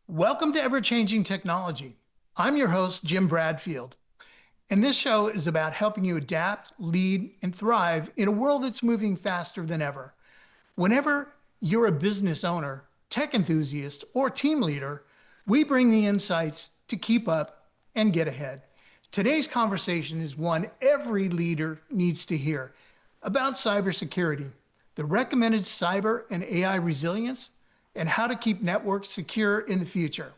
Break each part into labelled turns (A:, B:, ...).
A: Welcome to Ever-Changing Technology. I'm your host, Jim Bradfield, and this show is about helping you adapt, lead, and thrive in a world that's moving faster than ever. Whenever you're a business owner, tech enthusiast, or team leader, we bring the insights to keep up and get ahead. Today's conversation is one every leader needs to hear about cybersecurity, the recommended cyber and AI resilience, and how to keep networks secure in the future.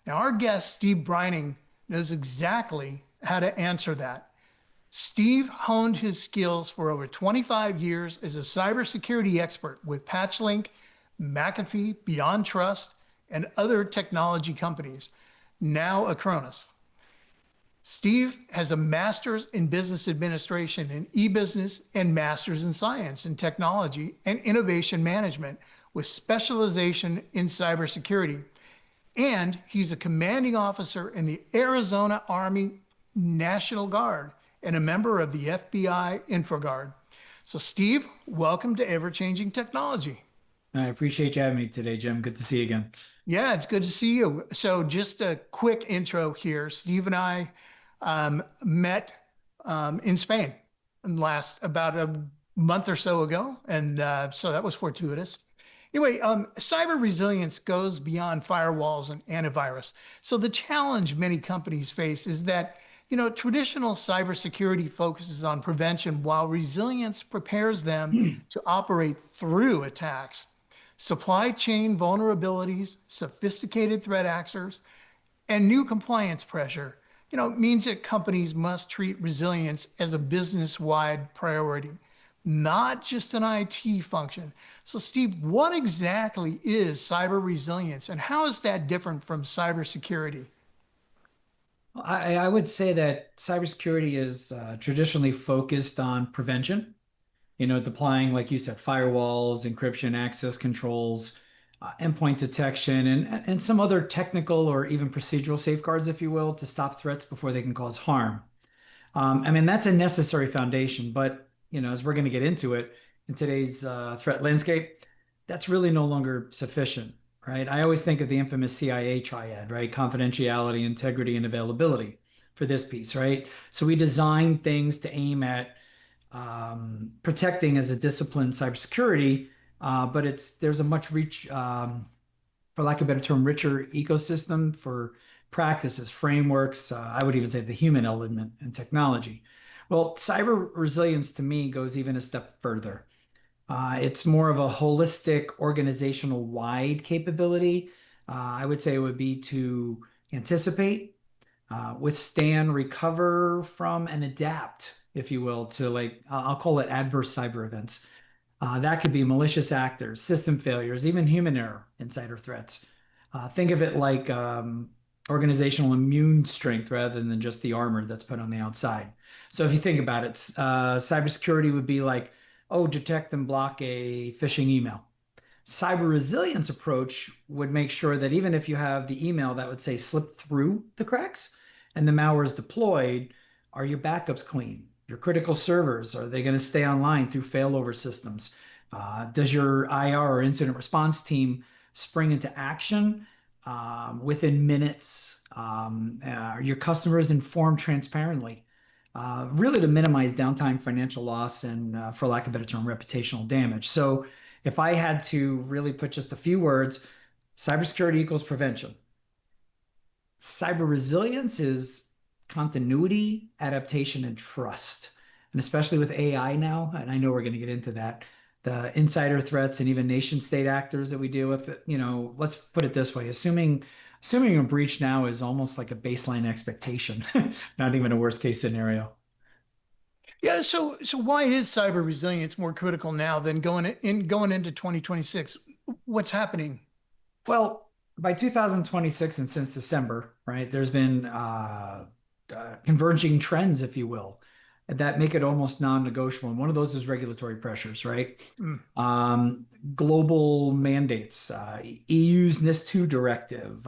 A: Now, our guest, Steve Brining, knows exactly how to answer that. Steve honed his skills for over 25 years as a cybersecurity expert with PatchLink, McAfee, BeyondTrust, and other technology companies, now Acronis. Steve has a master's in business administration in e-business and master's in science and technology and innovation management with specialization in cybersecurity. And he's a commanding officer in the Arizona Army National Guard and a member of the FBI InfraGard. So Steve, welcome to Ever-Changing Technology.
B: I appreciate you having me today, Jim. Good to see you again.
A: Yeah, it's good to see you. So just a quick intro here. Steve and I met in Spain about a month or so ago, and so that was fortuitous. Anyway, cyber resilience goes beyond firewalls and antivirus. So the challenge many companies face is that traditional cybersecurity focuses on prevention while resilience prepares them to operate through attacks. Supply chain vulnerabilities, sophisticated threat actors, and new compliance pressure means that companies must treat resilience as a business-wide priority, not just an IT function. So Steve, what exactly is cyber resilience and how is that different from cybersecurity?
B: I would say that cybersecurity is traditionally focused on prevention, deploying, like you said, firewalls, encryption, access controls, endpoint detection, and some other technical or even procedural safeguards, if you will, to stop threats before they can cause harm. I mean, that's a necessary foundation, but as we're going to get into it in today's threat landscape, that's really no longer sufficient, right? I always think of the infamous CIA triad, right? Confidentiality, integrity, and availability for this piece, right? So we design things to aim at protecting as a discipline cybersecurity, but there's a much reach, for lack of a better term, richer ecosystem for practices, frameworks. I would even say the human element and technology. Well, cyber resilience to me goes even a step further. It's more of a holistic organizational wide capability. I would say it would be to anticipate, withstand, recover from, and adapt, if you will, to like, I'll call it adverse cyber events. That could be malicious actors, system failures, even human error, insider threats. Think of it like organizational immune strength rather than just the armor that's put on the outside. So if you think about it, cybersecurity would be like, oh, detect and block a phishing email. Cyber resilience approach would make sure that even if you have the email that would say slip through the cracks and the malware is deployed, are your backups clean? Your critical servers, are they going to stay online through failover systems? Does your IR or incident response team spring into action within minutes? Are your customers informed transparently? Really to minimize downtime, financial loss, and for lack of a better term, reputational damage. So if I had to really put just a few words, cybersecurity equals prevention. Cyber resilience is continuity, adaptation, and trust. And especially with AI now, and I know we're going to get into that, the insider threats and even nation state actors that we deal with, let's put it this way, assuming a breach now is almost like a baseline expectation, not even a worst case scenario.
A: Yeah, so why is cyber resilience more critical now than going into 2026? What's happening?
B: Well, by 2026 and since December, right, there's been converging trends, if you will, that make it almost non-negotiable. And one of those is regulatory pressures, right?
A: Mm.
B: Global mandates, EU's NIST 2 directive,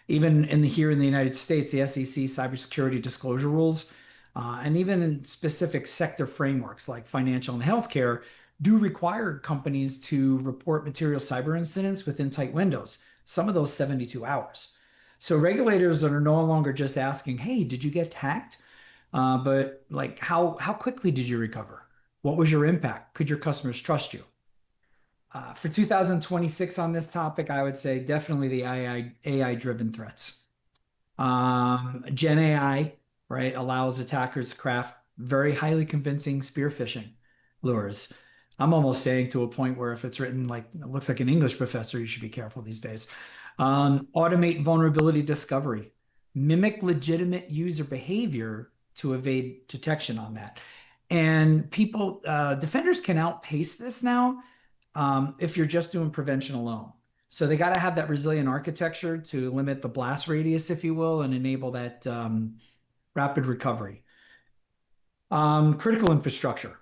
B: even here in the United States, the SEC cybersecurity disclosure rules, and even in specific sector frameworks like financial and healthcare, do require companies to report material cyber incidents within tight windows, some of those 72 hours. So regulators are no longer just asking, hey, did you get hacked? But like, how quickly did you recover? What was your impact? Could your customers trust you? For 2026 on this topic, I would say definitely the AI driven threats. Gen AI, right, allows attackers to craft very highly convincing spear phishing lures. I'm almost saying to a point where if it's written like it looks like an English professor, you should be careful these days. Automate vulnerability discovery, mimic legitimate user behavior to evade detection on that. And people, defenders can outpace this now if you're just doing prevention alone. So they got to have that resilient architecture to limit the blast radius, if you will, and enable that rapid recovery. Critical infrastructure,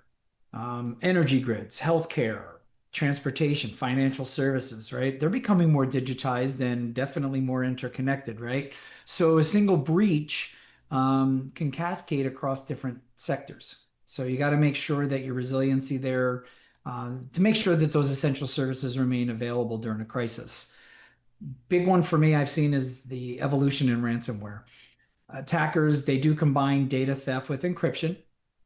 B: energy grids, healthcare, transportation, financial services, right? They're becoming more digitized and definitely more interconnected, right? So a single breach can cascade across different sectors. So you got to make sure that your resiliency there, to make sure that those essential services remain available during a crisis. Big one for me I've seen is the evolution in ransomware. Attackers, they do combine data theft with encryption,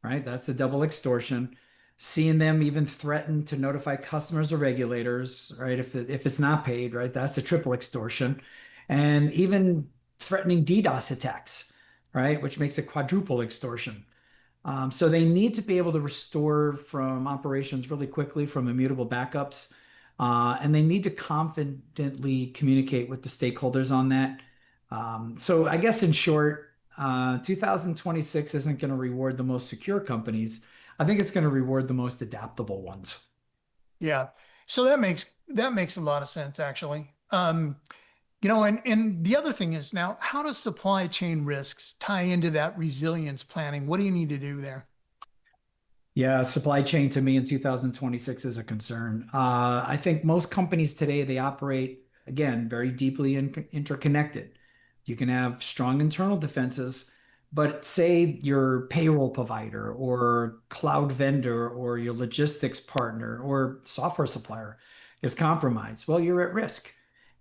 B: right? That's the double extortion. Seeing them even threaten to notify customers or regulators, right? If it's not paid, right? That's a triple extortion. And even threatening DDoS attacks, right? Which makes it quadruple extortion. So they need to be able to restore from operations really quickly from immutable backups. And they need to confidently communicate with the stakeholders on that. So I guess in short, 2026 isn't going to reward the most secure companies. I think it's going to reward the most adaptable ones.
A: Yeah. So that makes a lot of sense actually. And the other thing is now, how does supply chain risks tie into that resilience planning? What do you need to do there?
B: Yeah, supply chain to me in 2026 is a concern. I think most companies today, they operate, again, very deeply interconnected. You can have strong internal defenses, but say your payroll provider or cloud vendor or your logistics partner or software supplier is compromised. Well, you're at risk.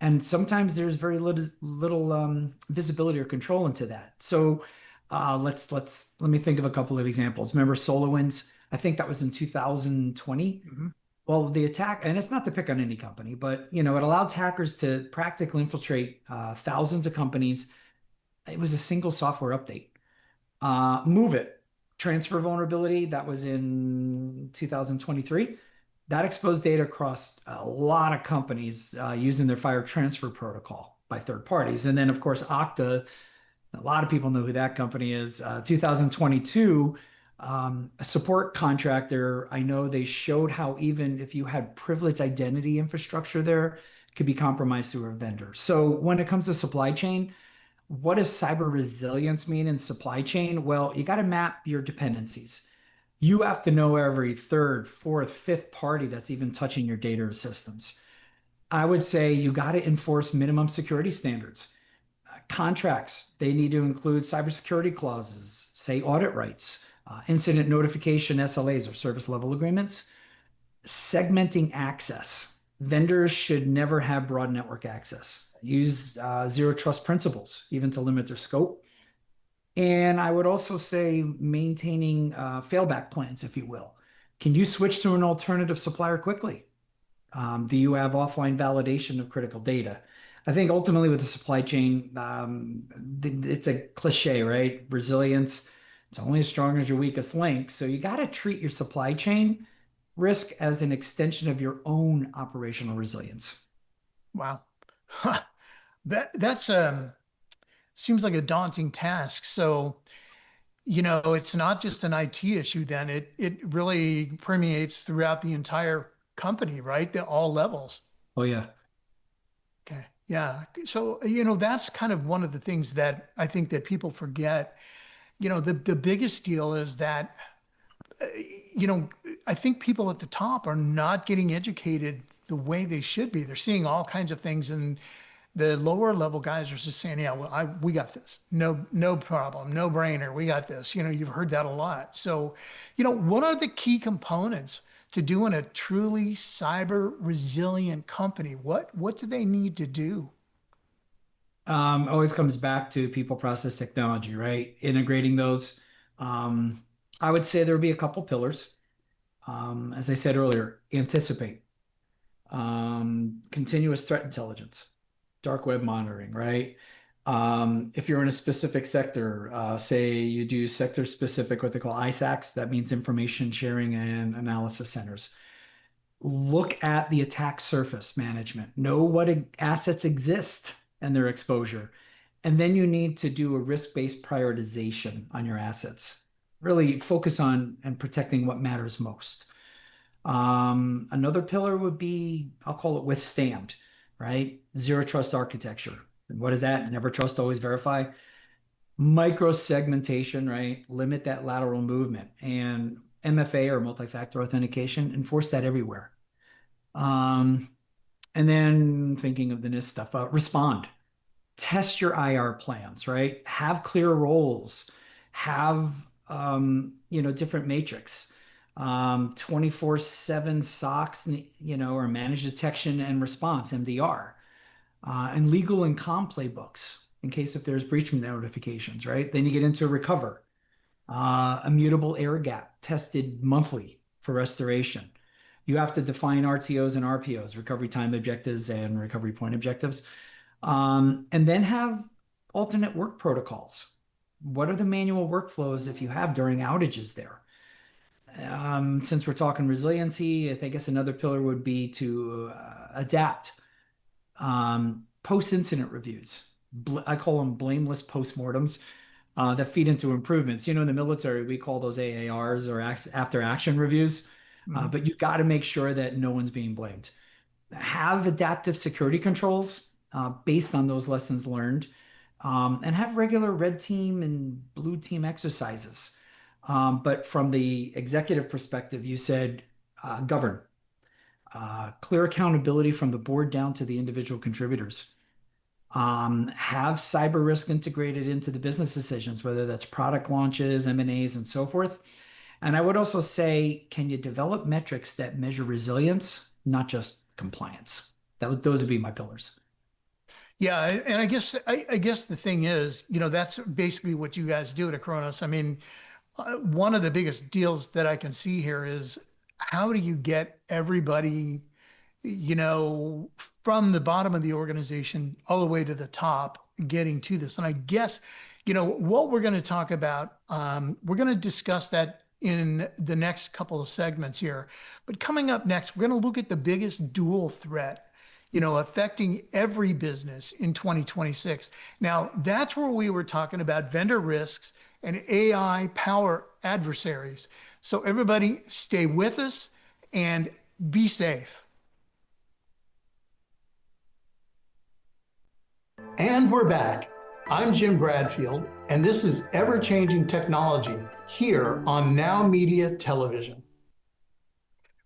B: And sometimes there's very little visibility or control into that. So let me think of a couple of examples. Remember SolarWinds? I think that was in 2020.
A: Mhm.
B: Well, the attack, and it's not to pick on any company, but it allowed hackers to practically infiltrate thousands of companies. It was a single software update. Move it, transfer vulnerability. That was in 2023. That exposed data across a lot of companies using their file transfer protocol by third parties. And then, of course, Okta, a lot of people know who that company is. 2022, a support contractor, I know they showed how even if you had privileged identity infrastructure there, it could be compromised through a vendor. So when it comes to supply chain, what does cyber resilience mean in supply chain? Well, you got to map your dependencies. You have to know every third, fourth, fifth party that's even touching your data or systems. I would say you got to enforce minimum security standards. Contracts, they need to include cybersecurity clauses, say audit rights, incident notification SLAs or service level agreements, segmenting access. Vendors should never have broad network access. Use zero trust principles, even to limit their scope. And I would also say maintaining failback plans, if you will. Can you switch to an alternative supplier quickly? Do you have offline validation of critical data? I think ultimately with the supply chain, it's a cliche, right? Resilience, it's only as strong as your weakest link. So you got to treat your supply chain risk as an extension of your own operational resilience.
A: Wow. That's seems like a daunting task. So, it's not just an IT issue then. It really permeates throughout the entire company, right? At all levels.
B: Oh, yeah.
A: Okay. Yeah. So, that's kind of one of the things that I think that people forget. The biggest deal is that, uh, you know, I think people at the top are not getting educated the way they should be. They're seeing all kinds of things, and the lower level guys are just saying, "Yeah, well, we got this. No, no problem. No brainer. We got this." You've heard that a lot. So, what are the key components to doing a truly cyber resilient company? What do they need to do?
B: Always comes back to people, process, technology, right? Integrating those. Um, I would say there would be a couple pillars. As I said earlier, anticipate, continuous threat intelligence, dark web monitoring, right? If you're in a specific sector, say you do sector specific, what they call ISACs, that means information sharing and analysis centers. Look at the attack surface management, know what assets exist and their exposure. And then you need to do a risk-based prioritization on your assets. Really focus on and protecting what matters most. Another pillar would be, I'll call it withstand, right? Zero trust architecture. And what is that? Never trust, always verify. Micro segmentation, right? Limit that lateral movement. And MFA or multi-factor authentication, enforce that everywhere. Um, and then thinking of the NIST stuff, respond, test your IR plans, right? Have clear roles, have different matrix, 24/7 SOCs, or managed detection and response, MDR, and legal and com playbooks in case if there's breach notifications, right? Then you get into recover, immutable air gap tested monthly for restoration. You have to define RTOs and RPOs, recovery time objectives and recovery point objectives. And then have alternate work protocols. What are the manual workflows if you have during outages there? Since we're talking resiliency, I guess another pillar would be to adapt. Post-incident reviews. I call them blameless postmortems that feed into improvements. In the military, we call those AARs or after action reviews.
A: Mhm.
B: But you got to make sure that no one's being blamed. Have adaptive security controls based on those lessons learned, and have regular red team and blue team exercises. But from the executive perspective, you said govern, clear accountability from the board down to the individual contributors. Have cyber risk integrated into the business decisions, whether that's product launches, M&As, and so forth. And I would also say, can you develop metrics that measure resilience, not just compliance? Those would be my pillars.
A: Yeah, and I guess the thing is, that's basically what you guys do at Acronis. I mean, one of the biggest deals that I can see here is how do you get everybody, you know, from the bottom of the organization all the way to the top, getting to this. And I guess, what we're going to talk about, we're going to discuss that in the next couple of segments here. But coming up next, we're going to look at the biggest dual threat, affecting every business in 2026. Now, that's where we were talking about vendor risks and AI power adversaries. So everybody stay with us and be safe. And we're back. I'm Jim Bradfield, and this is Ever Changing Technology here on Now Media Television.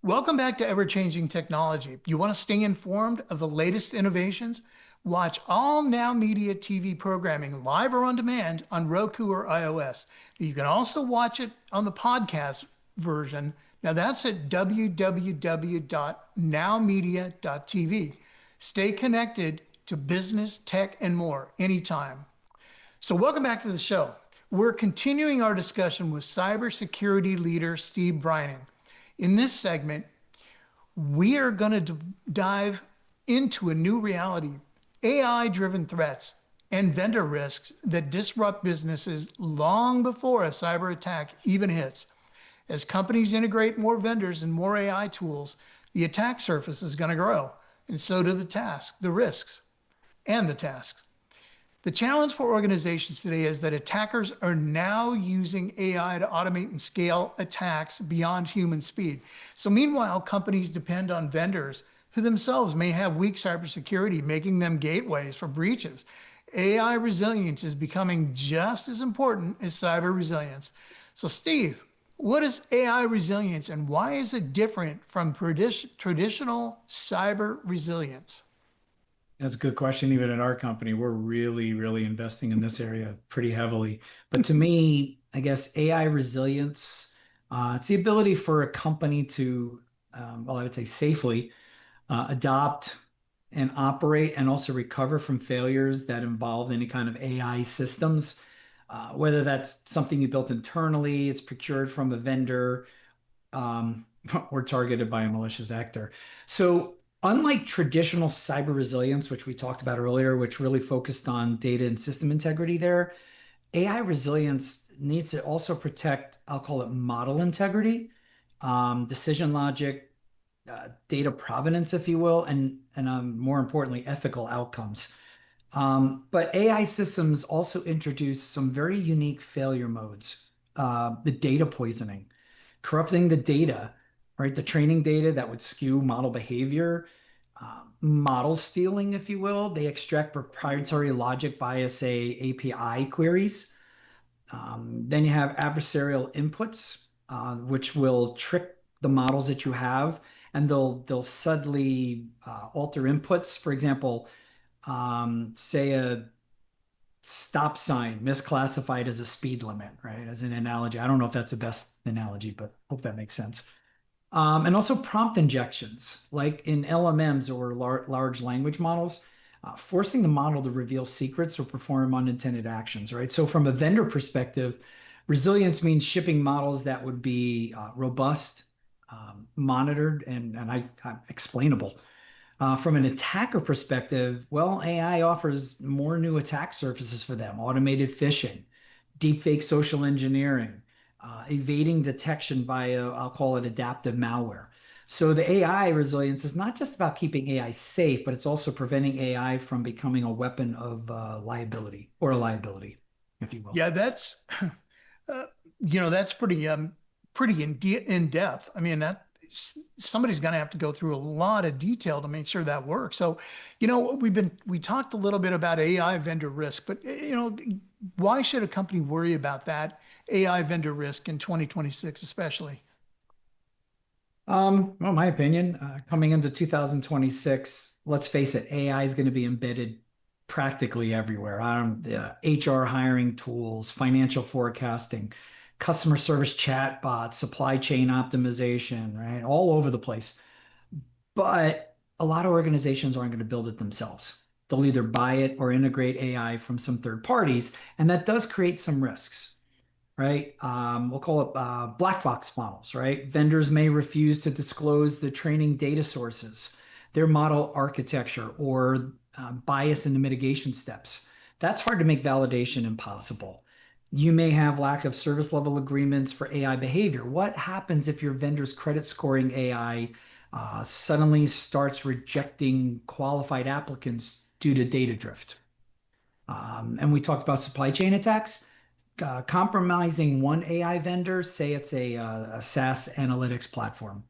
A: Welcome back to Ever Changing Technology. You want to stay informed of the latest innovations? Watch all Now Media TV programming live or on demand on Roku or iOS. You can also watch it on the podcast version. Now that's at www.nowmedia.tv. Stay connected to business, tech, and more anytime. So, welcome back to the show. We're continuing our discussion with cybersecurity leader Steve Brining. In this segment, we are going to dive into a new reality, AI-driven threats and vendor risks that disrupt businesses long before a cyber attack even hits. As companies integrate more vendors and more AI tools, the attack surface is going to grow, and so do the risks, and the tasks. The challenge for organizations today is that attackers are now using AI to automate and scale attacks beyond human speed. So meanwhile, companies depend on vendors who themselves may have weak cybersecurity, making them gateways for breaches. AI resilience is becoming just as important as cyber resilience. So Steve, what is AI resilience and why is it different from traditional cyber resilience?
B: That's a good question. Even at our company, we're really, really investing in this area pretty heavily. But to me, I guess AI resilience, it's the ability for a company to well, I would say safely, adopt and operate and also recover from failures that involve any kind of AI systems, whether that's something you built internally, it's procured from a vendor, um, or targeted by a malicious actor. So, unlike traditional cyber resilience, which we talked about earlier, which really focused on data and system integrity there, AI resilience needs to also protect, I'll call it model integrity, decision logic, data provenance, if you will, and more importantly, ethical outcomes. But AI systems also introduce some very unique failure modes. The data poisoning, corrupting the data, right? The training data that would skew model behavior, model stealing, if you will. They extract proprietary logic via, say, API queries. Then you have adversarial inputs, which will trick the models that you have, and they'll subtly alter inputs. For example, say a stop sign misclassified as a speed limit, right? As an analogy. I don't know if that's the best analogy, but hope that makes sense. And also prompt injections, like in LMMs or large language models, forcing the model to reveal secrets or perform unintended actions, right? So, from a vendor perspective, resilience means shipping models that would be robust, monitored, and explainable. From an attacker perspective, well, AI offers more new attack surfaces for them: automated phishing, deepfake social engineering, evading detection via, I'll call it adaptive malware. So the AI resilience is not just about keeping AI safe, but it's also preventing AI from becoming a weapon of liability or a liability, if you will.
A: Yeah, that's that's pretty in depth. I mean, somebody's going to have to go through a lot of detail to make sure that works. So, we talked a little bit about AI vendor risk, but why should a company worry about that AI vendor risk in 2026, especially?
B: Well, my opinion, coming into 2026, let's face it, AI is going to be embedded practically everywhere. HR hiring tools, financial forecasting, customer service chatbots, supply chain optimization, right? All over the place. But a lot of organizations aren't going to build it themselves. They'll either buy it or integrate AI from some third parties, and that does create some risks, right? We'll call it black box models, right? Vendors may refuse to disclose the training data sources, their model architecture, or bias in the mitigation steps. That's hard to make validation impossible. You may have lack of service level agreements for AI behavior. What happens if your vendor's credit scoring AI suddenly starts rejecting qualified applicants due to data drift? And we talked about supply chain attacks. Compromising one AI vendor, say it's a SaaS analytics platform,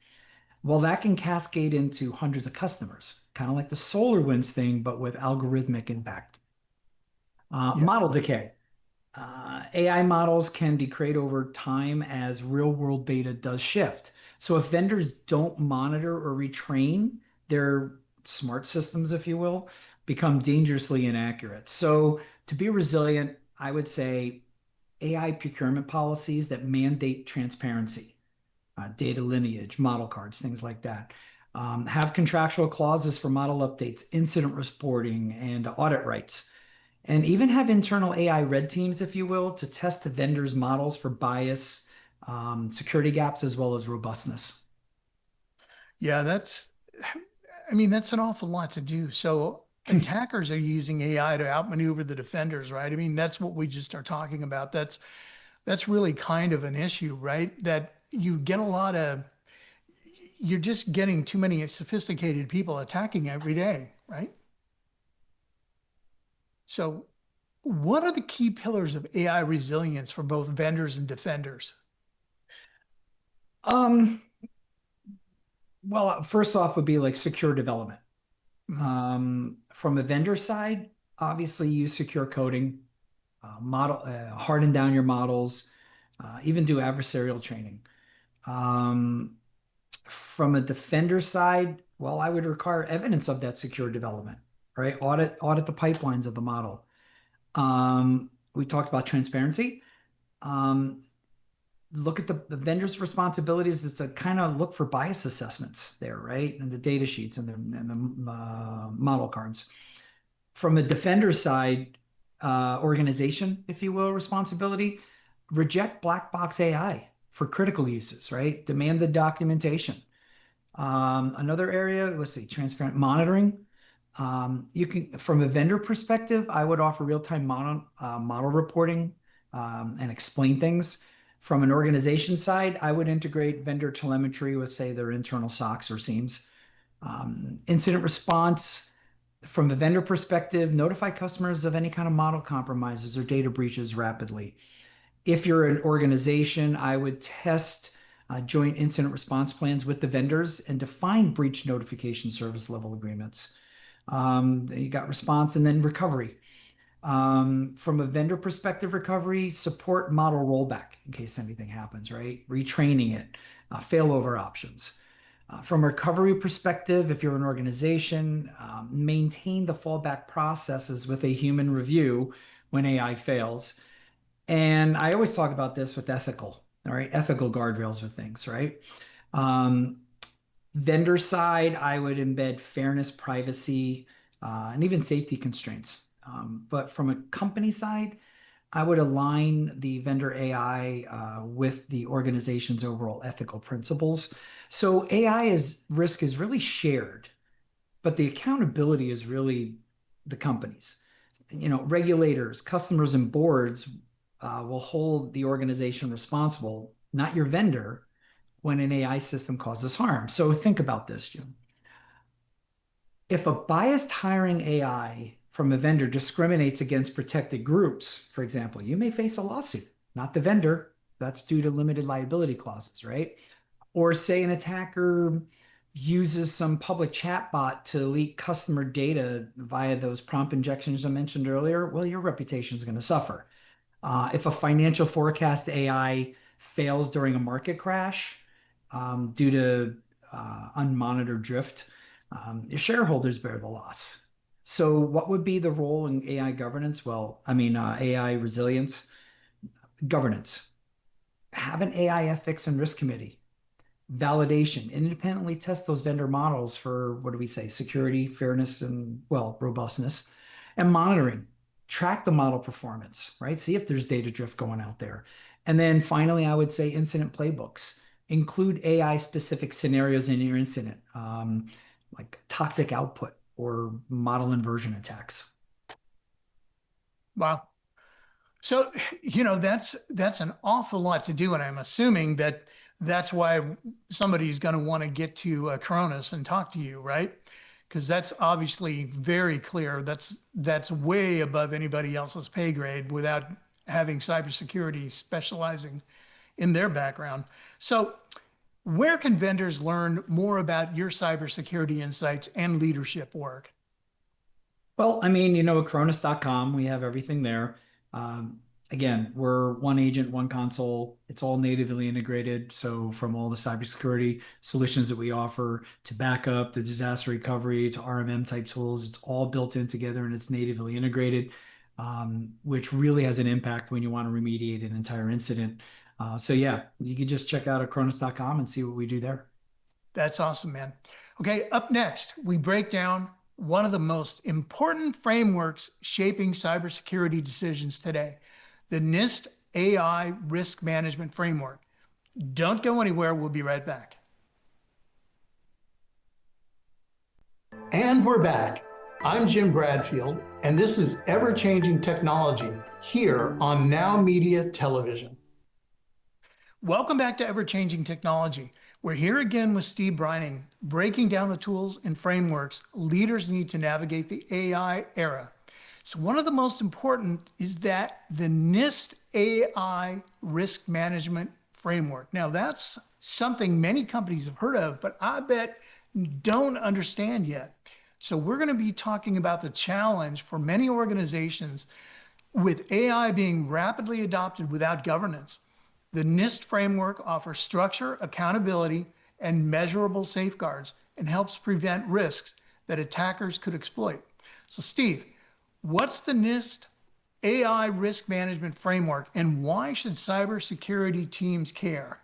B: well, that can cascade into hundreds of customers, kind of like the SolarWinds thing, but with algorithmic impact.
A: Yeah.
B: Model decay. AI models can degrade over time as real world data does shift. So if vendors don't monitor or retrain, their smart systems, if you will, become dangerously inaccurate. So to be resilient, I would say AI procurement policies that mandate transparency, data lineage, model cards, things like that. Have contractual clauses for model updates, incident reporting, and audit rights. And even have internal AI red teams, if you will, to test the vendor's models for bias, security gaps, as well as robustness.
A: Yeah, I mean, that's an awful lot to do. So attackers are using AI to outmaneuver the defenders, right? I mean, that's what we just are talking about. That's really kind of an issue, right? That you're just getting too many sophisticated people attacking every day, right? So what are the key pillars of AI resilience for both vendors and defenders?
B: Um, well, first off would be like secure development.
A: Mhm.
B: From a vendor side, obviously use secure coding, harden down your models, even do adversarial training. Um, from a defender side, well, I would require evidence of that secure development, right? Audit the pipelines of the model. We talked about transparency. Um, look at the vendor's responsibilities is to kind of look for bias assessments there, right? And the data sheets and the model cards. From a defender side, organization, if you will, responsibility, reject black box AI for critical uses, right? Demand the documentation. Another area, let's see, transparent monitoring. You can, from a vendor perspective, I would offer real-time model reporting and explain things. From an organization side, I would integrate vendor telemetry with, say, their internal SOCs or SIEMs. Incident response, from a vendor perspective, notify customers of any kind of model compromises or data breaches rapidly. If you're an organization, I would test joint incident response plans with the vendors and define breach notification service level agreements. You got response and then recovery. From a vendor perspective, recovery, support model rollback in case anything happens, right? Retraining it, failover options. From a recovery perspective, if you're an organization, maintain the fallback processes with a human review when AI fails. And I always talk about this with ethical, all right? Ethical guardrails with things, right? Um, Vendor side, I would embed fairness, privacy, and even safety constraints. But from a company side, I would align the vendor AI with the organization's overall ethical principles. So AI is risk is really shared, but the accountability is really the company's. Regulators, customers, and boards will hold the organization responsible, not your vendor, when an AI system causes harm. So think about this, Jim. If a biased hiring AI from a vendor discriminates against protected groups, for example, you may face a lawsuit, not the vendor. That's due to limited liability clauses, right? Or say an attacker uses some public chatbot to leak customer data via those prompt injections I mentioned earlier, well, your reputation is going to suffer. If a financial forecast AI fails during a market crash due to unmonitored drift, your shareholders bear the loss. So, what would be the role in AI governance? Well, AI resilience, governance. Have an AI ethics and risk committee. Validation, independently test those vendor models for, what do we say, security, fairness, and, well, robustness. And monitoring, track the model performance, right? See if there's data drift going out there. And then finally, I would say incident playbooks. Include AI specific scenarios in your incident, like toxic output or model inversion attacks.
A: Wow. So, that's an awful lot to do, and I'm assuming that that's why somebody's going to want to get to Acronis and talk to you, right? Because that's obviously very clear. That's way above anybody else's pay grade without having cybersecurity specializing in their background. So, where can vendors learn more about your cybersecurity insights and leadership work?
B: Well, Acronis.com, we have everything there. Again, we're one agent, one console. It's all natively integrated. So from all the cybersecurity solutions that we offer to backup, to disaster recovery, to RMM type tools, it's all built in together and it's natively integrated, which really has an impact when you want to remediate an entire incident. So yeah, you can just check out Acronis.com and see what we do there.
A: That's awesome, man. Okay, up next, we break down one of the most important frameworks shaping cybersecurity decisions today, the NIST AI Risk Management Framework. Don't go anywhere. We'll be right back. And we're back. I'm Jim Bradfield, and this is Ever Changing Technology here on Now Media Television. Welcome back to Ever Changing Technology. We're here again with Steve Brining, breaking down the tools and frameworks leaders need to navigate the AI era. So one of the most important is that the NIST AI Risk Management Framework. Now that's something many companies have heard of, but I bet don't understand yet. So we're going to be talking about the challenge for many organizations with AI being rapidly adopted without governance. The NIST framework offers structure, accountability, and measurable safeguards and helps prevent risks that attackers could exploit. So, Steve, what's the NIST AI risk management framework, and why should cybersecurity teams care?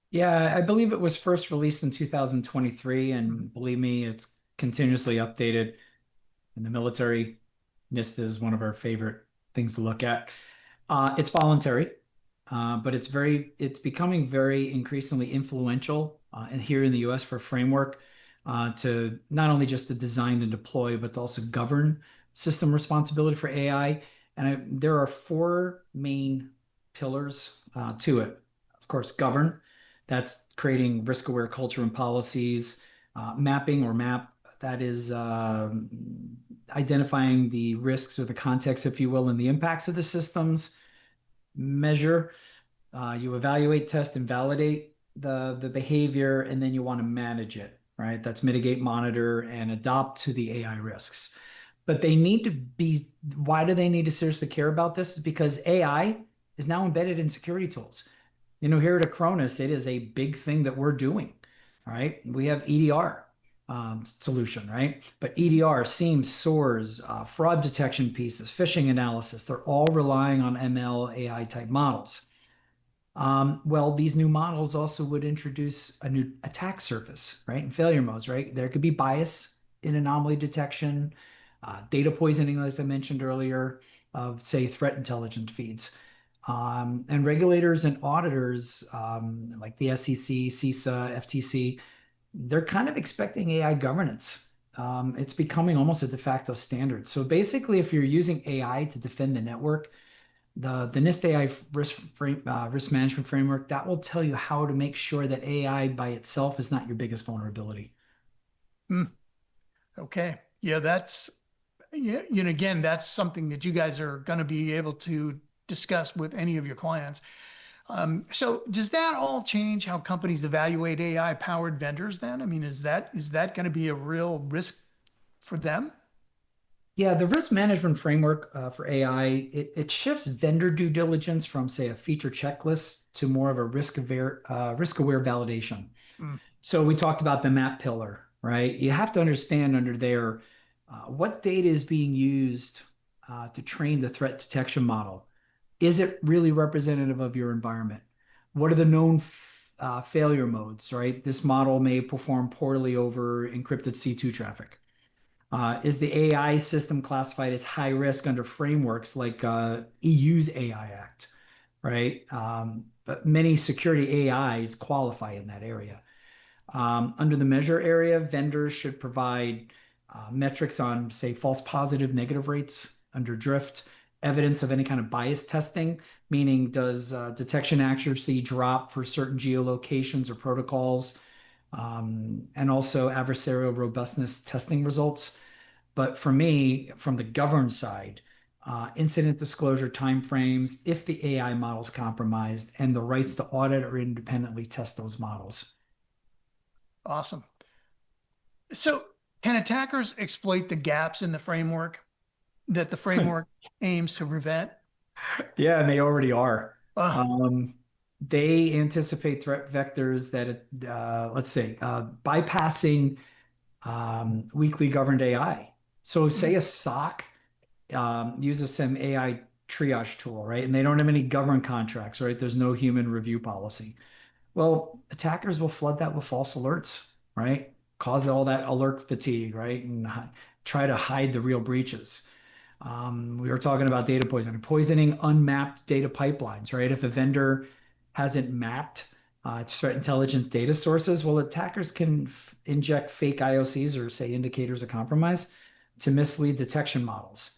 B: Yeah, I believe it was first released in 2023,
A: Hmm.
B: and believe me, it's continuously updated. In the military, NIST is one of our favorite things to look at. It's voluntary, but it's becoming very increasingly influential and here in the US for framework to not only just to design and deploy, but to also govern system responsibility for AI. And there are four main pillars to it. Of course, govern, that's creating risk-aware culture and policies, mapping or map, that is identifying the risks or the context, if you will, and the impacts of the systems. Measure, you evaluate, test, and validate the behavior, and then you want to manage it, right? That's mitigate, monitor, and adopt to the AI risks. But they need to be, why do they need to seriously care about this? Is because AI is now embedded in security tools. Here at Acronis, it is a big thing that we're doing. All right. We have EDR solution, right? But EDR, SIEMs, SOARs, fraud detection pieces, phishing analysis, they're all relying on ML AI type models. Well, these new models also would introduce a new attack surface, right? And failure modes, right? There could be bias in anomaly detection, data poisoning, as I mentioned earlier, of say threat intelligence feeds. And regulators and auditors, like the SEC, CISA, FTC, they're kind of expecting AI governance. It's becoming almost a de facto standard. So basically, if you're using AI to defend the network, the NIST AI risk management framework that will tell you how to make sure that AI by itself is not your biggest vulnerability.
A: Hmm. Okay. Yeah, yeah, again, that's something that you guys are going to be able to discuss with any of your clients. So does that all change how companies evaluate AI powered vendors then? I mean, is that going to be a real risk for them?
B: Yeah, the risk management framework for AI, it shifts vendor due diligence from, say, a feature checklist to more of a risk-aware validation.
A: Hmm.
B: So we talked about the map pillar, right? You have to understand under there what data is being used to train the threat detection model. Is it really representative of your environment? What are the known failure modes, right? This model may perform poorly over encrypted C2 traffic. Is the AI system classified as high risk under frameworks like EU's AI Act, right? But many security AIs qualify in that area. Under the measure area, vendors should provide metrics on, say, false positive negative rates under drift, evidence of any kind of bias testing, meaning does detection accuracy drop for certain geolocations or protocols, and also adversarial robustness testing results. But for me, from the governed side, incident disclosure timeframes, if the AI model is compromised, and the rights to audit or independently test those models.
A: Awesome. So can attackers exploit the gaps in the framework that the framework aims to prevent?
B: Yeah, and they already are.
A: Uh,
B: Um, they anticipate threat vectors that, let's say, bypassing weakly governed AI. So, say a SOC uses some AI triage tool, right? And they don't have any government contracts, right? There's no human review policy. Well, attackers will flood that with false alerts, right? Cause all that alert fatigue, right? And try to hide the real breaches. We were talking about data poisoning unmapped data pipelines, right? If a vendor hasn't mapped its threat intelligence data sources, well, attackers can inject fake IOCs or say indicators of compromise to mislead detection models.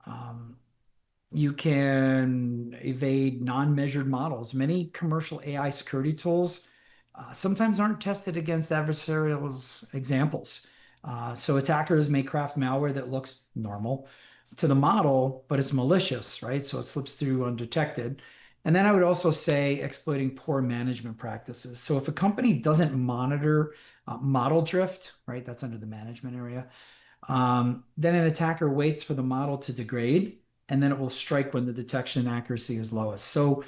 B: Um, you can evade non-measured models. Many commercial AI security tools sometimes aren't tested against adversarial examples. So attackers may craft malware that looks normal to the model, but it's malicious, right? So it slips through undetected. And then I would also say exploiting poor management practices. So if a company doesn't monitor model drift, right, that's under the management area, then an attacker waits for the model to degrade, and then it will strike when the detection accuracy is lowest. So,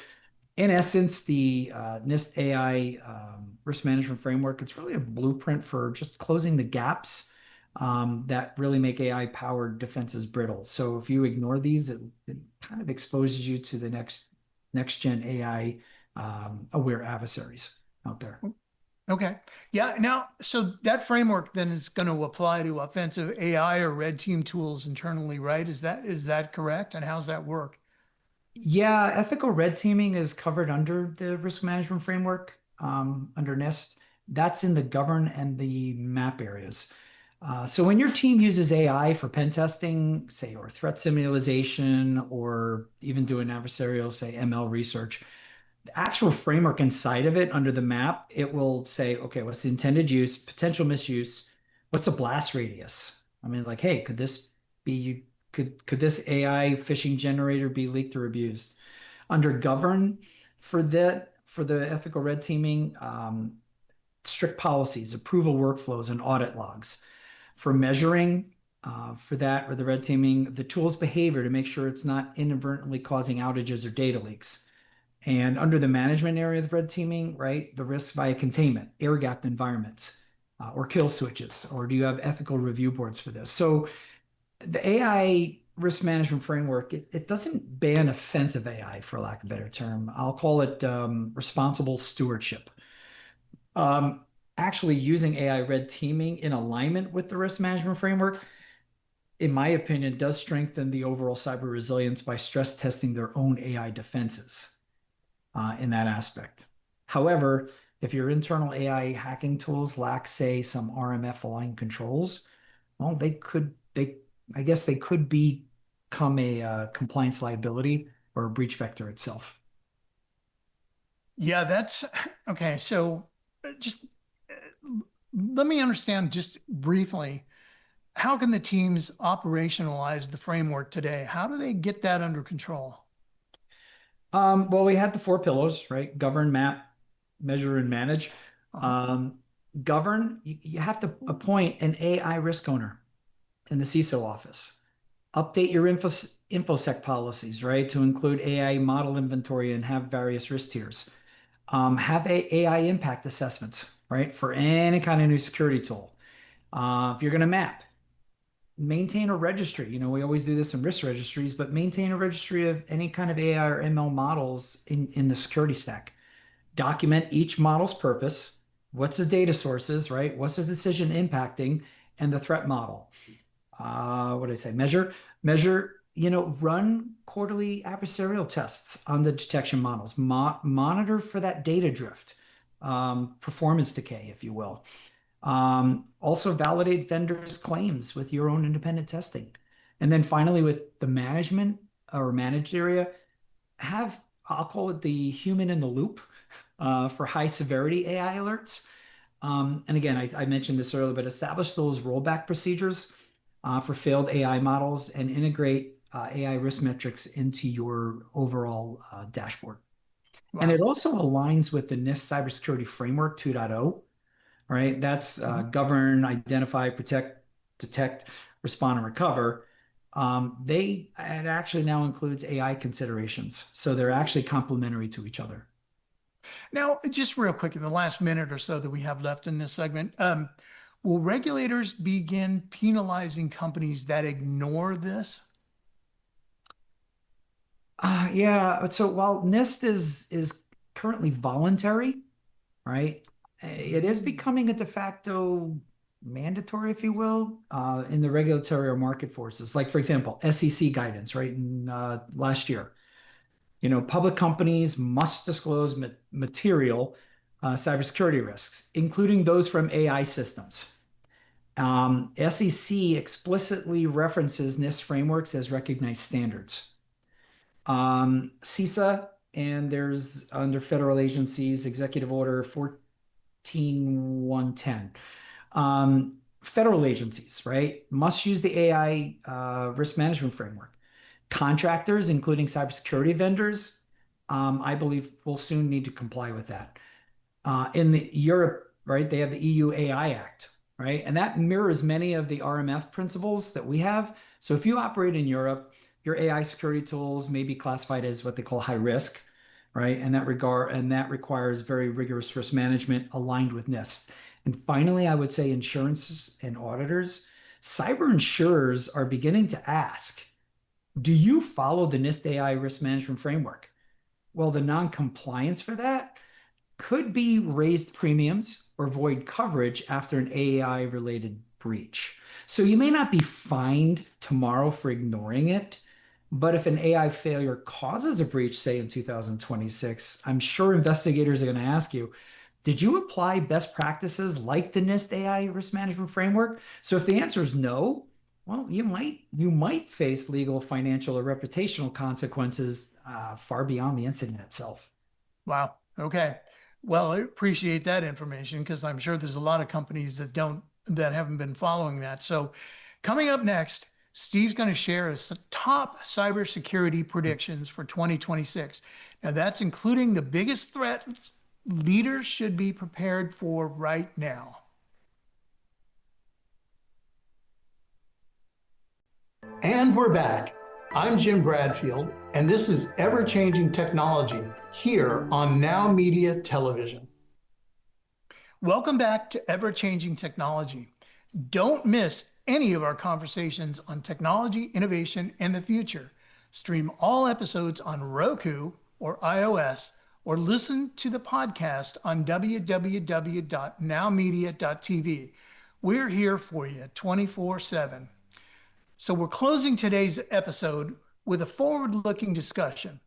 B: in essence, the NIST AI risk management framework, it's really a blueprint for just closing the gaps that really make AI-powered defenses brittle. So if you ignore these, it kind of exposes you to the next gen AI aware adversaries out there.
A: Okay. Yeah. Now, so that framework then is going to apply to offensive AI or red team tools internally, right? Is that correct? And how's that work?
B: Yeah, ethical red teaming is covered under the risk management framework under NIST. That's in the govern and the map areas. So when your team uses AI for pen testing, say, or threat simulation, or even doing adversarial, say, ML research, the actual framework inside of it under the map, it will say, okay, what's the intended use, potential misuse, what's the blast radius? I mean, like, hey, could this be could this AI phishing generator be leaked or abused? Under govern for the ethical red teaming, strict policies, approval workflows, and audit logs. For measuring, for that or the red teaming, the tool's behavior to make sure it's not inadvertently causing outages or data leaks. And under the management area of the red teaming, right, the risk via containment, air gapped environments, or kill switches, or do you have ethical review boards for this? So the AI risk management framework, it doesn't ban offensive AI, for lack of a better term. I'll call it responsible stewardship. Um, Actually using AI red teaming in alignment with the risk management framework, in my opinion, does strengthen the overall cyber resilience by stress testing their own AI defenses in that aspect. However, if your internal AI hacking tools lack, say, some RMF aligned controls, well, I guess they could become a compliance liability or a breach vector itself.
A: Yeah, that's okay. So just let me understand just briefly, how can the teams operationalize the framework today? How do they get that under control?
B: Well, we had the four pillars, right? Govern, map, measure, and manage.
A: Uh-huh.
B: Um, Govern, you have to appoint an AI risk owner in the CISO office. Update your infosec policies, right, to include AI model inventory and have various risk tiers. Have AI impact assessments, right, for any kind of new security tool. If you're going to map, maintain a registry. You know, we always do this in risk registries, but maintain a registry of any kind of AI or ML models in the security stack. Document each model's purpose. What's the data sources, right? What's the decision impacting and the threat model? What did I say? Run quarterly adversarial tests on the detection models. Monitor for that data drift, performance decay, if you will. Also validate vendors' claims with your own independent testing. And then finally, with the management or managed area, I'll call it the human in the loop for high severity AI alerts. And again, I mentioned this earlier, but establish those rollback procedures for failed AI models and integrate AI risk metrics into your overall dashboard. And it
A: Wow.
B: also aligns with the NIST Cybersecurity Framework 2.0, right? That's
A: Mhm.
B: govern, identify, protect, detect, respond, and recover. It actually now includes AI considerations. So they're actually complementary to each other.
A: Now, just real quick, in the last minute or so that we have left in this segment, will regulators begin penalizing companies that ignore this?
B: Yeah. So while NIST is currently voluntary, right? It is becoming a de facto mandatory, if you will, in the regulatory or market forces. Like, for example, SEC guidance, right? In last year, public companies must disclose material cybersecurity risks, including those from AI systems. SEC explicitly references NIST frameworks as recognized standards. CISA, and there's under federal agencies, Executive Order 14110. Federal agencies, right, must use the AI risk management framework. Contractors, including cybersecurity vendors, I believe will soon need to comply with that. In Europe, right, they have the EU AI Act, right? And that mirrors many of the RMF principles that we have. So if you operate in Europe, your AI security tools may be classified as what they call high risk, right? And that requires very rigorous risk management aligned with NIST. And finally, I would say insurance and auditors. Cyber insurers are beginning to ask, do you follow the NIST AI risk management framework? Well, the non-compliance for that could be raised premiums or void coverage after an AI related breach. So you may not be fined tomorrow for ignoring it, but if an AI failure causes a breach, say in 2026, I'm sure investigators are going to ask you, did you apply best practices like the NIST AI risk management framework? So if the answer is no, well, you might face legal, financial, or reputational consequences far beyond the incident itself.
A: Wow. Okay. Well, I appreciate that information because I'm sure there's a lot of companies that haven't been following that. So, coming up next, Steve's going to share his top cybersecurity predictions for 2026. Now, that's including the biggest threats leaders should be prepared for right now. And we're back. I'm Jim Bradfield, and this is Ever Changing Technology here on Now Media Television. Welcome back to Ever Changing Technology. Don't miss any of our conversations on technology, innovation, and the future. Stream all episodes on Roku or iOS, or listen to the podcast on www.nowmedia.tv. We're here for you 24/7. So we're closing today's episode with a forward-looking discussion.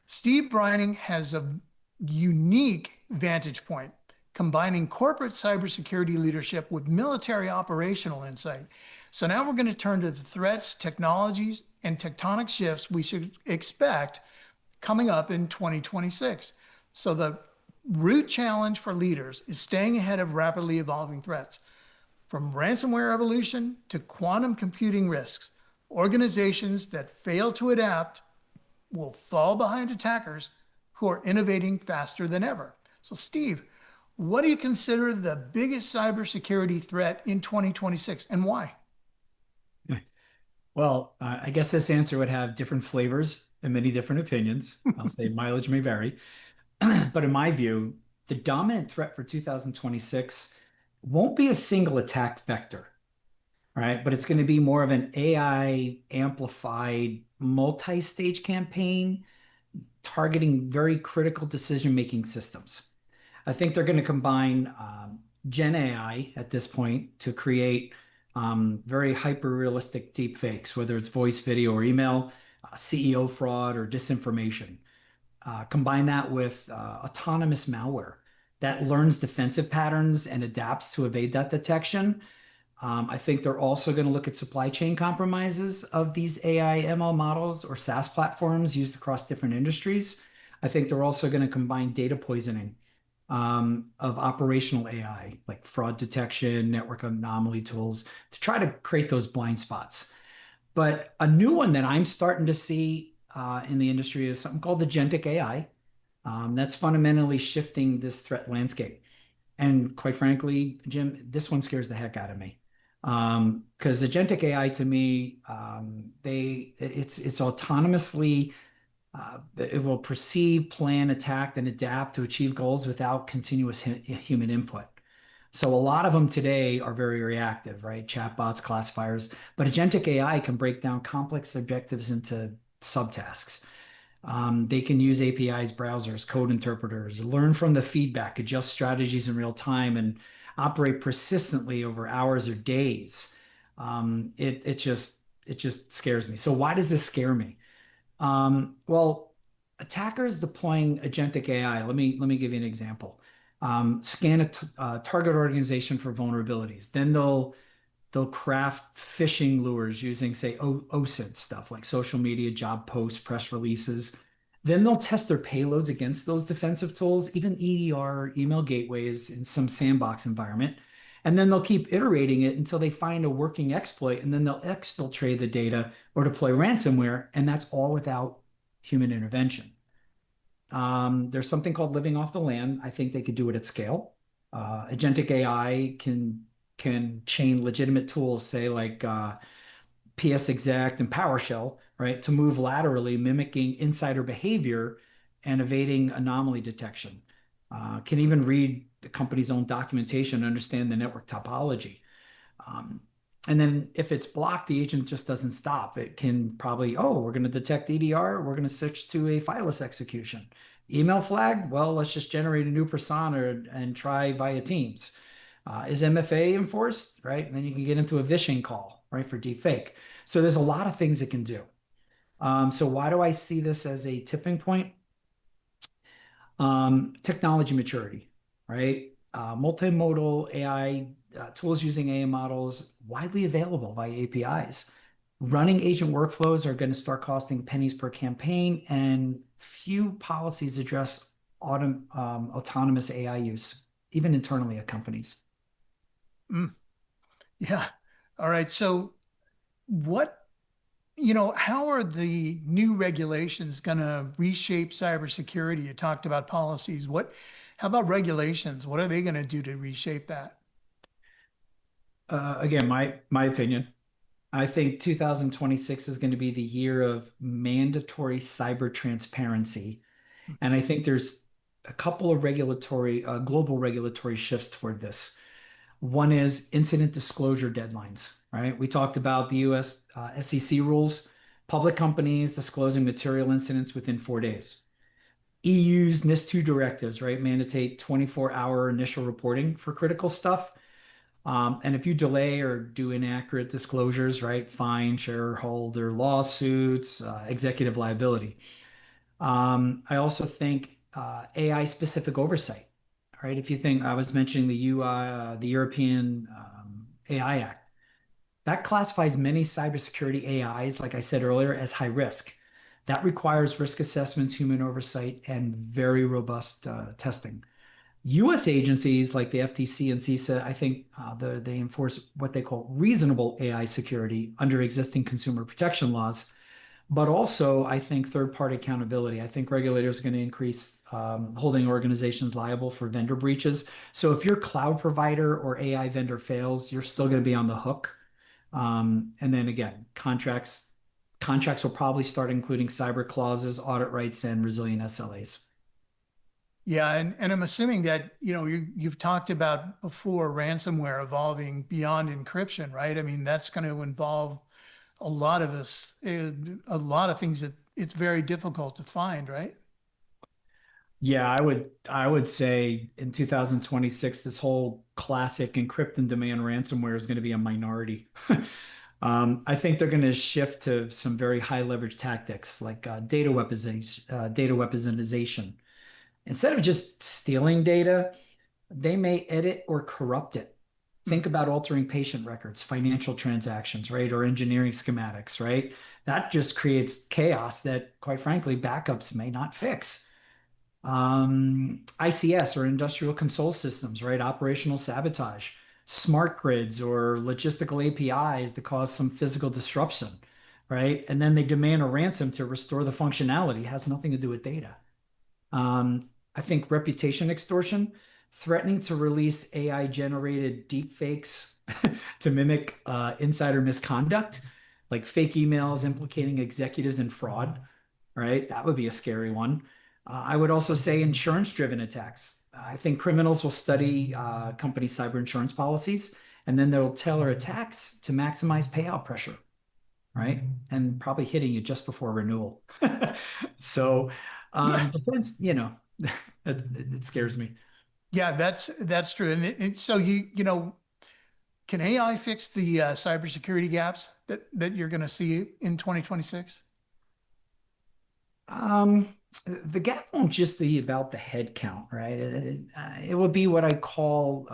A: Steve Brining has a unique vantage point, combining corporate cybersecurity leadership with military operational insight. So now we're going to turn to the threats, technologies, and tectonic shifts we should expect coming up in 2026. So the root challenge for leaders is staying ahead of rapidly evolving threats. From ransomware evolution to quantum computing risks, organizations that fail to adapt will fall behind attackers who are innovating faster than ever. So, Steve, what do you consider the biggest cybersecurity threat in 2026 and why?
B: Well, I guess this answer would have different flavors and many different opinions. I'll say mileage may vary. But in my view, the dominant threat for 2026 won't be a single attack vector, right? But it's going to be more of an AI amplified multi-stage campaign targeting very critical decision-making systems. I think they're going to combine Gen AI at this point to create very hyper-realistic deepfakes, whether it's voice, video, or email, CEO fraud, or disinformation. Combine that with autonomous malware that learns defensive patterns and adapts to evade that detection. I think they're also going to look at supply chain compromises of these AI ML models or SaaS platforms used across different industries. I think they're also going to combine data poisoning of operational AI, like fraud detection, network anomaly tools, to try to create those blind spots. But a new one that I'm starting to see in the industry is something called Agentic AI. That's fundamentally shifting this threat landscape. And quite frankly, Jim, this one scares the heck out of me. Because Agentic AI to me, it's autonomously it will perceive, plan, attack, and adapt to achieve goals without continuous human input. So a lot of them today are very reactive, right? Chatbots, classifiers, but agentic AI can break down complex objectives into subtasks. They can use APIs, browsers, code interpreters, learn from the feedback, adjust strategies in real time, and operate persistently over hours or days. It just scares me. So why does this scare me? Well, attackers deploying agentic AI. Let me give you an example. Scan a target organization for vulnerabilities. Then they'll craft phishing lures using, say, OSINT stuff like social media, job posts, press releases. Then they'll test their payloads against those defensive tools, even EDR, email gateways in some sandbox environment. And then they'll keep iterating it until they find a working exploit, and then they'll exfiltrate the data or deploy ransomware, and that's all without human intervention. There's something called living off the land. I think they could do it at scale. Agentic AI can chain legitimate tools, say like PS Exact and PowerShell, right, to move laterally, mimicking insider behavior and evading anomaly detection. Can even read the company's own documentation, understand the network topology. Um, And then if it's blocked, the agent just doesn't stop. It can probably, oh, we're going to detect EDR. We're going to switch to a fileless execution. Email flag, well, let's just generate a new persona and try via Teams. Is MFA enforced, right? And then you can get into a phishing call, right, for deepfake. So there's a lot of things it can do. So why do I see this as a tipping point? Technology maturity, right? Multimodal AI tools using AI models widely available via APIs. Running agent workflows are going to start costing pennies per campaign, and few policies address autonomous AI use, even internally at companies.
A: Mm, yeah. All right. So what, how are the new regulations going to reshape cybersecurity? You talked about policies. How about regulations? What are they going to do to reshape that?
B: Again, my opinion. I think 2026 is going to be the year of mandatory cyber transparency. And I think there's a couple of global regulatory shifts toward this. One is incident disclosure deadlines, right? We talked about the US SEC rules, public companies disclosing material incidents within 4 days. EU's NIST 2 directives, right? Mandate 24-hour initial reporting for critical stuff. And if you delay or do inaccurate disclosures, right, fine, shareholder lawsuits, executive liability. I also think AI specific oversight, right? If you think I was mentioning the European AI Act, that classifies many cybersecurity AIs, like I said earlier, as high risk. That requires risk assessments, human oversight, and very robust testing. US agencies like the FTC and CISA, I think they enforce what they call reasonable AI security under existing consumer protection laws. But also, I think third-party accountability. I think regulators are going to increase holding organizations liable for vendor breaches. So if your cloud provider or AI vendor fails, you're still going to be on the hook. And then again, contracts will probably start including cyber clauses, audit rights, and resilient SLAs.
A: Yeah, and I'm assuming that, you've talked about before ransomware evolving beyond encryption, right? I mean, that's going to involve a lot of us, a lot of things that it's very difficult to find, right?
B: Yeah, I would say in 2026, this whole classic encrypt and demand ransomware is going to be a minority. I think they're going to shift to some very high leverage tactics like data weaponization. Instead of just stealing data, they may edit or corrupt it.
A: Hmm.
B: Think about altering patient records, financial transactions, right? Or engineering schematics, right? That just creates chaos that, quite frankly, backups may not fix. ICS or industrial control systems, right? Operational sabotage, smart grids or logistical APIs that cause some physical disruption, right? And then they demand a ransom to restore the functionality. It has nothing to do with data. I think reputation extortion, threatening to release AI generated deepfakes to mimic insider misconduct, like fake emails implicating executives in fraud, right? That would be a scary one. I would also say insurance-driven attacks. I think criminals will study company cyber insurance policies, and then they'll tailor attacks to maximize payout pressure, right? And probably hitting you just before renewal. So,
A: Yeah,
B: defense, it scares me.
A: yeah, that's true. So can AI fix the cybersecurity gaps that you're going to see in 2026?
B: The gap won't just be about the head count, right? It would be what I call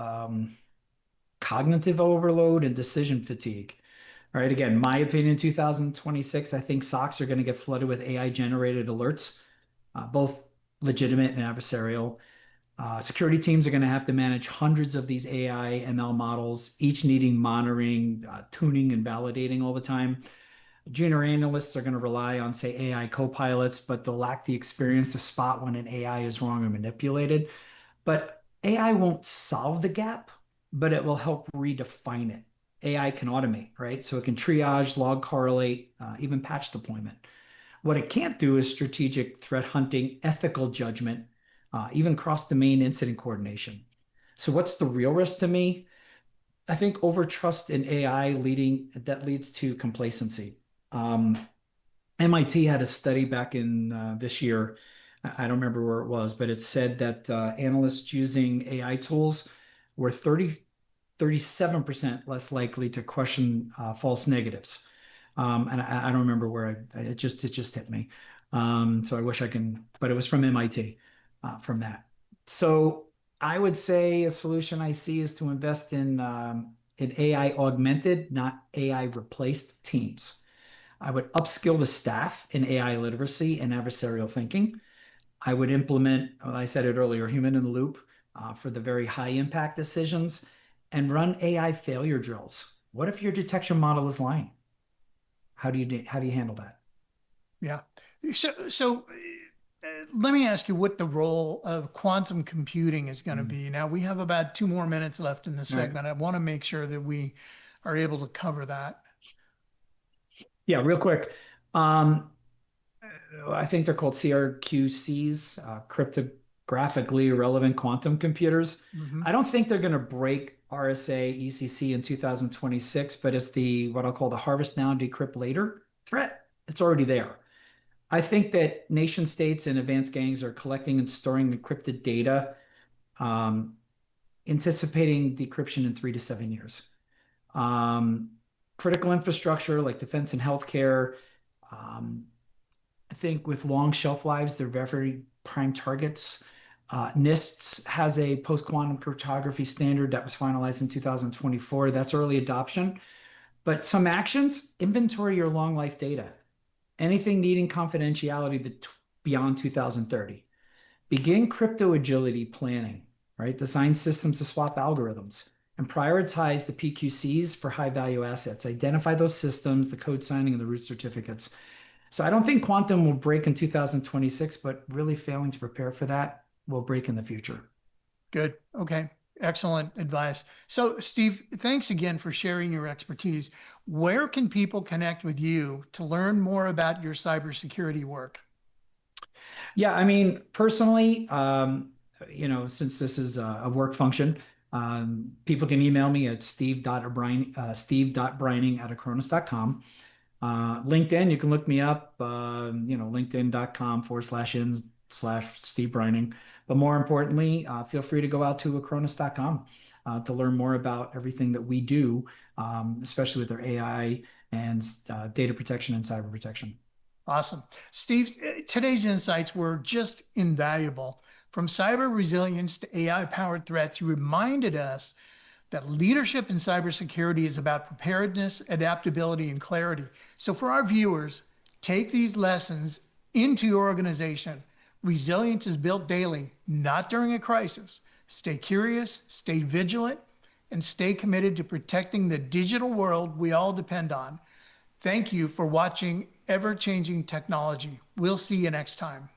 B: cognitive overload and decision fatigue. All right. Again, my opinion, 2026, I think SOCs are going to get flooded with AI generated alerts, both legitimate and adversarial. Security teams are going to have to manage hundreds of these AI ML models, each needing monitoring, tuning, and validating all the time. Junior analysts are going to rely on, say, AI co-pilots, but they'll lack the experience to spot when an AI is wrong or manipulated. But AI won't solve the gap, but it will help redefine it. AI can automate, right? So it can triage, log correlate, even patch deployment. What it can't do is strategic threat hunting, ethical judgment, even cross-domain incident coordination. So what's the real risk to me? I think over trust in AI leads to complacency. MIT had a study back in this year. I don't remember where it was, but it said that analysts using AI tools were 37% less likely to question false negatives. And I don't remember where it just hit me. So I wish I can, but it was from MIT from that. So I would say a solution I see is to invest in AI augmented, not AI replaced teams. I would upskill the staff in AI literacy and adversarial thinking. I would implement, well, I said it earlier, human in the loop for the very high impact decisions and run AI failure drills. What if your detection model is lying? How do you handle that?
A: Yeah. So let me ask you what the role of quantum computing is going to
B: Mm.
A: be. Now, we have about 2 more minutes left in this
B: All right.
A: segment. I want to make sure that we are able to cover that.
B: Yeah, real quick. Um, I think they're called CRQCs, cryptographically relevant quantum computers.
A: Hmm.
B: I don't think they're going to break RSA ECC in 2026, but it's the what I'll call the harvest now, decrypt later threat. It's already there. I think that nation states and advanced gangs are collecting and storing encrypted data, um, anticipating decryption in 3 to 7 years. Um, Critical infrastructure like defense and healthcare. Um, I think with long shelf lives, they're very prime targets. NIST has a post-quantum cryptography standard that was finalized in 2024. That's early adoption. But some actions, inventory your long life data. Anything needing confidentiality beyond 2030. Begin crypto agility planning, right? Design systems to swap algorithms and prioritize the PQCs for high value assets. Identify those systems, the code signing, and the root certificates. So I don't think quantum will break in 2026, but really failing to prepare for that will break in the future.
A: Good. Okay. Excellent advice. So, Steve, thanks again for sharing your expertise. Where can people connect with you to learn more about your cybersecurity work?
B: Yeah, I mean, personally, since this is a work function, people can email me at steve.brining LinkedIn, you can look me up, linkedin.com/in/Steve Brining. But more importantly, feel free to go out to Acronis.com to learn more about everything that we do, especially with our AI and data protection and cyber protection.
A: Awesome. Steve, today's insights were just invaluable. From cyber resilience to AI powered threats, you reminded us that leadership in cybersecurity is about preparedness, adaptability, and clarity. So, for our viewers, take these lessons into your organization. Resilience is built daily, not during a crisis. Stay curious, stay vigilant, and stay committed to protecting the digital world we all depend on. Thank you for watching Ever Changing Technology. We'll see you next time.